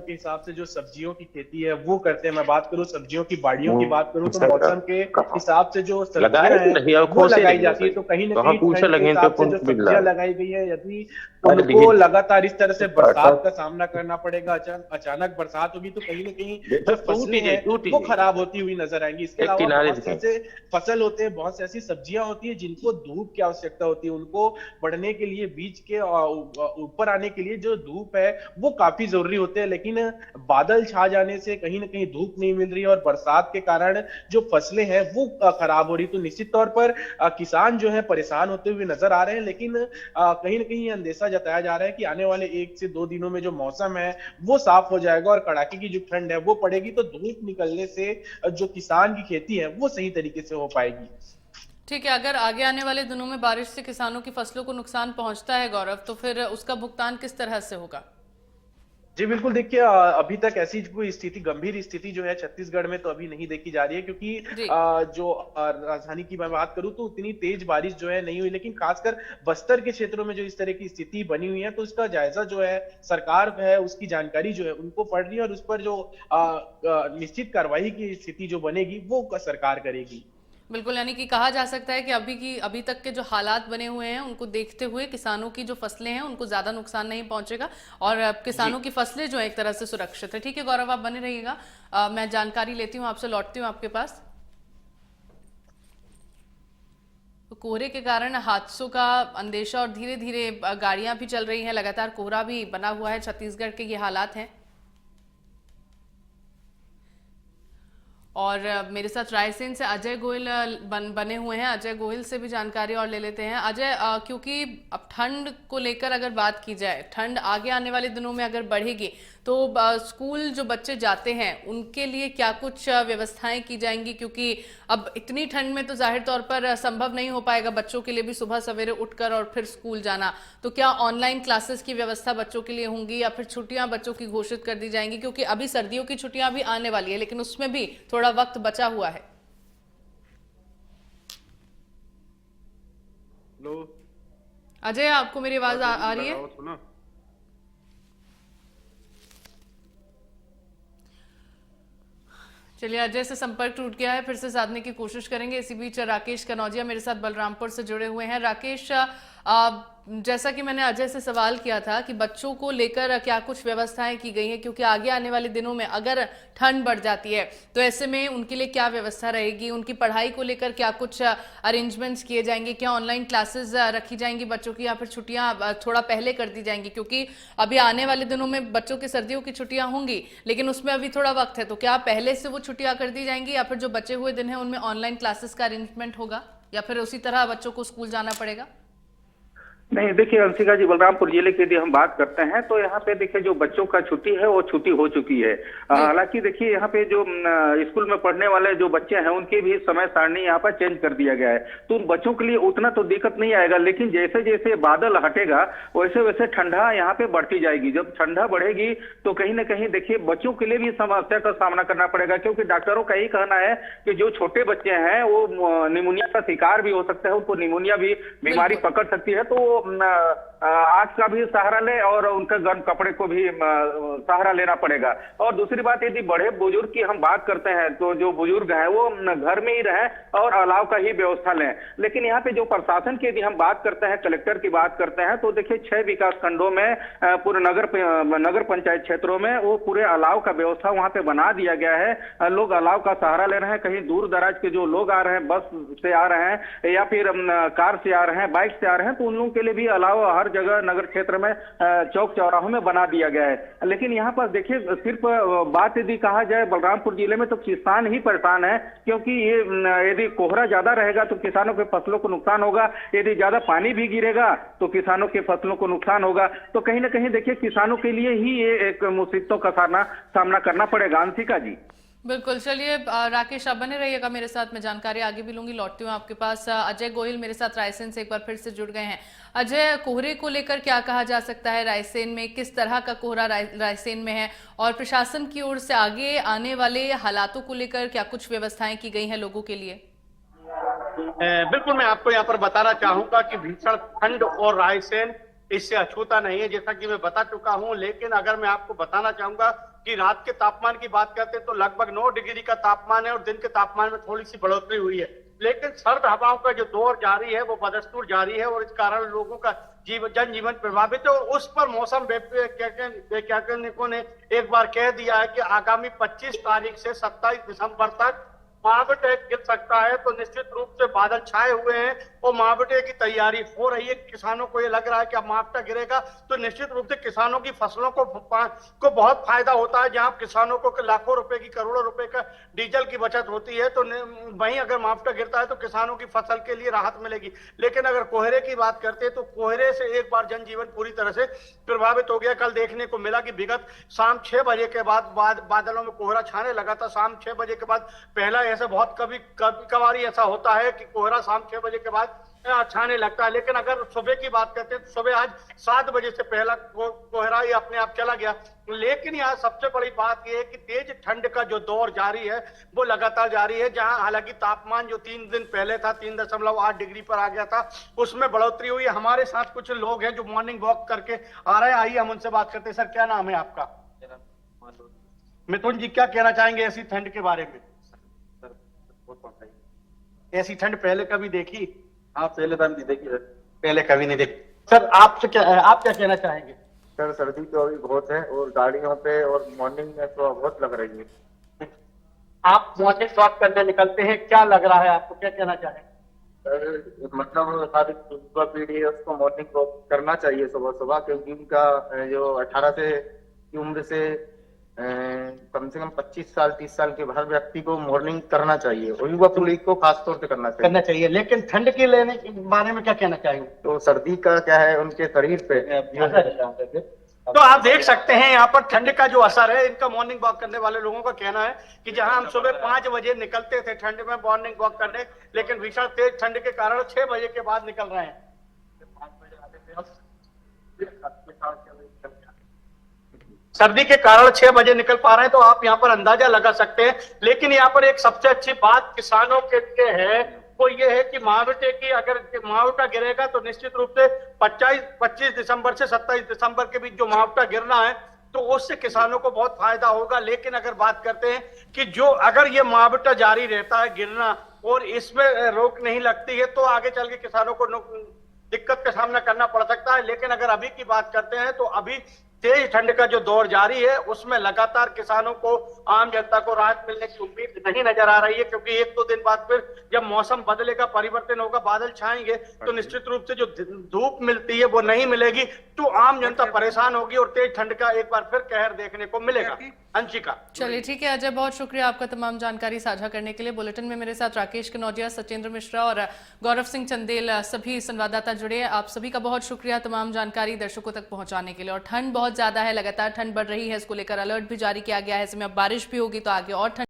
के हिसाब से जो सब्जियों की खेती है वो करते हैं। मैं बात करूं सब्जियों की बाड़ियों की बात करूं तो मौसम के कहाँ हिसाब से जो लगाए सब्जियां कि हैं नहीं, और वो खोसे लगाई नहीं जाती है। सही। तो कहीं ना कहाँ कहीं पूछे ठंड के लगे तो हिसाब से कौन जो बिल्ला सब्जियां लगाई गई है, यदि अरे उनको देखिए लगातार इस तरह से बरसात बरसात का सामना करना पड़ेगा, अचानक बरसात होगी, तो कहीं ना कहीं देखो जो टूट ही फसलें जाए हैं टूट ही वो जाएगी खराब सर। होती हुई नजर आएंगी। इसके एक अलावा किनारे से बहुत से कहीं ऐसे फसल होते हैं, बहुत से ऐसी सब्जियां होती है जिनको धूप की आवश्यकता होती है। उनको बढ़ने के लिए, बीज के ऊपर आने के लिए जो धूप है वो काफी जरूरी होते हैं। लेकिन बादल छा जाने से कहीं ना कहीं धूप नहीं मिल रही है और बरसात के कारण जो फसलें हैं वो खराब हो रही, तो निश्चित तौर पर किसान जो है परेशान होते हुए नजर आ रहे हैं। लेकिन कहीं ना कहीं अंदेशा जताया जा रहा है कि आने वाले 1 से 2 दिनों में जो मौसम है वो साफ हो जाएगा और कड़ाके की जो ठंड है वो पड़ेगी, तो धूप निकलने से जो किसान की खेती है वो सही तरीके से हो पाएगी। ठीक है, अगर आगे आने वाले दिनों में बारिश से किसानों की फसलों को नुकसान पहुंचता है गौरव, तो फिर उसका भुगतान किस तरह से होगा? जी बिल्कुल, देखिए अभी तक ऐसी कोई स्थिति, गंभीर स्थिति जो है छत्तीसगढ़ में तो अभी नहीं देखी जा रही है, क्योंकि जी। जो राजधानी की मैं बात करूं तो उतनी तेज बारिश जो है नहीं हुई। लेकिन खासकर बस्तर के क्षेत्रों में जो इस तरह की स्थिति बनी हुई है, तो इसका जायजा जो है सरकार है, उसकी जानकारी जो है उनको पड़ रही है, और उस पर जो निश्चित कार्रवाई की स्थिति जो बनेगी वो सरकार करेगी। बिल्कुल, यानी कि कहा जा सकता है कि अभी तक के जो हालात बने हुए हैं उनको देखते हुए किसानों की जो फसलें हैं उनको ज्यादा नुकसान नहीं पहुंचेगा और जी किसानों की फसलें जो है एक तरह से सुरक्षित है। ठीक है गौरव, आप बने रहिएगा। मैं जानकारी लेती हूँ आपसे, लौटती हूँ आपके पास। तो कोहरे के कारण हादसों का अंदेशा और धीरे धीरे गाड़ियां भी चल रही हैं, लगातार कोहरा भी बना हुआ है, छत्तीसगढ़ के ये हालात हैं। और मेरे साथ रायसेन से अजय गोयल बने हुए हैं। अजय गोयल से भी जानकारी और ले लेते हैं। अजय, क्योंकि अब ठंड को लेकर अगर बात की जाए, ठंड आगे आने वाले दिनों में अगर बढ़ेगी तो स्कूल जो बच्चे जाते हैं उनके लिए क्या कुछ व्यवस्थाएं की जाएंगी? क्योंकि अब इतनी ठंड में तो जाहिर तौर पर संभव नहीं हो पाएगा बच्चों के लिए भी सुबह सवेरे उठकर और फिर स्कूल जाना। तो क्या ऑनलाइन क्लासेस की व्यवस्था बच्चों के लिए होंगी या फिर छुट्टियां बच्चों की घोषित कर दी जाएंगी? क्योंकि अभी सर्दियों की छुट्टियां भी आने वाली है लेकिन उसमें भी थोड़ा वक्त बचा हुआ है। हेलो। अजय, आपको मेरी आवाज आ रही है? लगाओ सुनो। चलिए, अजय से संपर्क टूट गया है, फिर से साधने की कोशिश करेंगे। इसी बीच राकेश कनौजिया मेरे साथ बलरामपुर से जुड़े हुए हैं। राकेश, जैसा कि मैंने अजय से सवाल किया था कि बच्चों को लेकर क्या कुछ व्यवस्थाएं की गई हैं, क्योंकि आगे आने वाले दिनों में अगर ठंड बढ़ जाती है तो ऐसे में उनके लिए क्या व्यवस्था रहेगी? उनकी पढ़ाई को लेकर क्या कुछ अरेंजमेंट्स किए जाएंगे? क्या ऑनलाइन क्लासेस रखी जाएंगी बच्चों की या फिर छुट्टियां थोड़ा पहले कर दी जाएंगी? क्योंकि अभी आने वाले दिनों में बच्चों की सर्दियों की छुट्टियां होंगी लेकिन उसमें अभी थोड़ा वक्त है, तो क्या पहले से वो छुट्टियां कर दी जाएंगी या फिर जो बचे हुए दिन है उनमें ऑनलाइन क्लासेस का अरेंजमेंट होगा या फिर उसी तरह बच्चों को स्कूल जाना पड़ेगा? नहीं, देखिए अंशिका जी, बलरामपुर जिले की यदि हम बात करते हैं तो यहाँ पे देखिए जो बच्चों का छुट्टी है वो छुट्टी हो चुकी है। हालांकि देखिए यहाँ पे जो स्कूल में पढ़ने वाले जो बच्चे हैं उनके भी समय सारणी यहाँ पर चेंज कर दिया गया है, तो उन बच्चों के लिए उतना तो दिक्कत नहीं आएगा। लेकिन जैसे जैसे बादल हटेगा वैसे वैसे ठंडा यहाँ पे बढ़ती जाएगी। जब ठंडा बढ़ेगी तो कहीं ना कहीं देखिए बच्चों के लिए भी समस्या का सामना करना पड़ेगा, क्योंकि डॉक्टरों का यही कहना है कि जो छोटे बच्चे हैं वो निमोनिया का शिकार भी हो सकते हैं, उनको निमोनिया भी बीमारी पकड़ सकती है। तो आग का भी सहारा ले और उनका गर्म कपड़े को भी सहारा लेना पड़ेगा। और दूसरी बात, यदि बड़े बुजुर्ग की हम बात करते हैं तो जो बुजुर्ग हैं वो घर में ही रहें और अलाव का ही व्यवस्था लें। लेकिन यहाँ पे जो प्रशासन की यदि हम बात करते हैं, कलेक्टर की बात करते हैं, तो देखिए 6 विकास खंडों में पूरे नगर पंचायत क्षेत्रों में वो पूरे अलाव का व्यवस्था वहां पे बना दिया गया है। लोग अलाव का सहारा ले रहे हैं। कहीं दूर दराज के जो लोग आ रहे हैं, बस से आ रहे हैं या फिर कार से आ रहे हैं, बाइक से आ रहे हैं, तो उन लोगों के लिए भी अलाव हर जगह नगर क्षेत्र में चौक चौराहों में बना दिया गया है। लेकिन यहाँ पर देखिए सिर्फ बात यदि कहा जाए बलरामपुर जिले में तो किसान ही परेशान है, क्योंकि ये यदि कोहरा ज्यादा रहेगा तो किसानों के फसलों को नुकसान होगा, यदि ज्यादा पानी भी गिरेगा तो किसानों के फसलों को नुकसान होगा। तो कहीं ना कहीं देखिए किसानों के लिए ही ये एक मुसीबतों का सामना करना पड़ेगा। अंशिका जी बिल्कुल, चलिए राकेश, आप बने रहिएगा मेरे साथ, मैं जानकारी आगे भी लूंगी। लौटती हूँ आपके पास। अजय गोयल मेरे साथ रायसेन से एक बार फिर से जुड़ गए हैं। अजय, कोहरे को लेकर क्या कहा जा सकता है रायसेन में? किस तरह का कोहरा रायसेन में है और प्रशासन की ओर से आगे आने वाले हालातों को लेकर क्या कुछ व्यवस्थाएं की गई हैं लोगों के लिए? बिल्कुल, मैं आपको यहाँ पर बताना चाहूंगा कि भीषण ठंड और रायसेन इससे अछूता नहीं है, जैसा कि मैं बता चुका हूं। लेकिन अगर मैं आपको बताना चाहूंगा कि रात के तापमान की बात करते हैं तो लगभग 9 डिग्री का तापमान है और दिन के तापमान में थोड़ी सी बढ़ोतरी हुई है, लेकिन सर्द हवाओं का जो दौर जारी है वो बदस्तूर जारी है और इस कारण लोगों का जनजीवन प्रभावित है। और उस पर मौसम वैज्ञानिकों ने एक बार कह दिया है कि आगामी 25 तारीख से 27 दिसंबर तक महावटे गिर सकता है। तो निश्चित रूप से बादल छाए हुए हैं और महावटे की तैयारी हो रही है। किसानों को ये लग रहा है कि अब महावटा गिरेगा तो निश्चित रूप से किसानों की फसलों को बहुत फायदा होता है। जहां किसानों को लाखों रुपए की, करोड़ों रुपए का डीजल की बचत होती है, तो वहीं अगर महावटा गिरता है तो किसानों की फसल के लिए राहत मिलेगी। लेकिन अगर कोहरे की बात करते हैं तो कोहरे से एक बार जनजीवन पूरी तरह से प्रभावित हो गया। कल देखने को मिला कि विगत शाम 6 बजे के बाद बादलों में कोहरा छाने लगा था। शाम 6 बजे के बाद पहला ऐसा बहुत कभी कभार ऐसा होता है कि कोहरा शाम 6 बजे के बाद छाने लगता है। लेकिन अगर सुबह की बात करते हैं तो सुबह आज 7 बजे से पहला कोहरा ही अपने आप चला गया। लेकिन यहाँ सबसे बड़ी बात यह है कि तेज ठंड का जो दौर जारी है वो लगातार जारी है। जहां हालांकि तापमान जो 3 दिन पहले था 3.8 डिग्री पर आ गया था, उसमें बढ़ोतरी हुई है। हमारे साथ कुछ लोग हैं जो मॉर्निंग वॉक करके आ रहे हैं, आइए हम उनसे बात करते हैं। सर, क्या नाम है आपका? मिथुन जी, क्या कहना चाहेंगे ऐसी ठंड के बारे में? ऐसी ठंड पहले कभी देखी? हाँ, पहले टाइम नहीं देखी सर। पहले कभी नहीं देखी। सर, आप क्या कहना चाहेंगे? सर, सर्दी तो अभी बहुत है और गाड़ियों पे और मॉर्निंग में तो बहुत लग रही है। आप मॉर्निंग वॉक करने निकलते हैं, क्या लग रहा है आपको, क्या कहना चाहेंगे? सर, मतलब हमारी युवा पीढ़ी है उसको मॉर्निंग वॉक करना चाहिए सुबह सुबह, क्योंकि उनका जो 18 की उम्र से कम से कम 25 साल 30 साल के हर व्यक्ति को मॉर्निंग करना चाहिए और युवा पीढ़ी को खास तौर से करना चाहिए। लेकिन ठंड के लेने के बारे में क्या कहना चाहेंगे? तो सर्दी का क्या है उनके शरीर पे तो आप देख सकते हैं यहाँ पर ठंड का जो असर है। इनका मॉर्निंग वॉक करने वाले लोगों का कहना है कि जहां हम सुबह 5 बजे निकलते थे ठंड में मॉर्निंग वॉक करने, लेकिन भीषण तेज ठंड के कारण 6 बजे के बाद निकल रहे हैं। सर्दी के कारण 6 बजे निकल पा रहे हैं, तो आप यहाँ पर अंदाजा लगा सकते हैं। लेकिन यहाँ पर एक सबसे अच्छी बात किसानों के लिए है, वो ये है कि महावटे की अगर महावटा गिरेगा तो निश्चित रूप से 25 दिसंबर से 27 दिसंबर के बीच जो महावटा गिरना है तो उससे किसानों को बहुत फायदा होगा। लेकिन अगर बात करते हैं कि जो अगर ये महावटा जारी रहता है गिरना और इसमें रोक नहीं लगती है तो आगे चल के किसानों को दिक्कत का सामना करना पड़ सकता है। लेकिन अगर अभी की बात करते हैं तो अभी तेज ठंड का जो दौर जारी है उसमें लगातार किसानों को, आम जनता को राहत मिलने की उम्मीद नहीं नजर आ रही है, क्योंकि 1-2 दिन बाद फिर जब मौसम बदलेगा, परिवर्तन होगा, बादल छाएंगे तो निश्चित रूप से जो धूप मिलती है वो नहीं मिलेगी, तो आम जनता परेशान होगी और तेज ठंड का एक बार फिर कहर देखने को मिलेगा। अंशिका, चलिए ठीक है अजय, बहुत शुक्रिया आपका तमाम जानकारी साझा करने के लिए। बुलेटिन में मेरे साथ राकेश कनौजिया, सत्येंद्र मिश्रा और गौरव सिंह चंदेल सभी संवाददाता जुड़े। आप सभी का बहुत शुक्रिया तमाम जानकारी दर्शकों तक पहुंचाने के लिए। और ठंड बहुत ज्यादा है, लगातार ठंड बढ़ रही है, इसको लेकर अलर्ट भी जारी किया गया है। इसमें अब बारिश भी होगी तो आगे और ठंड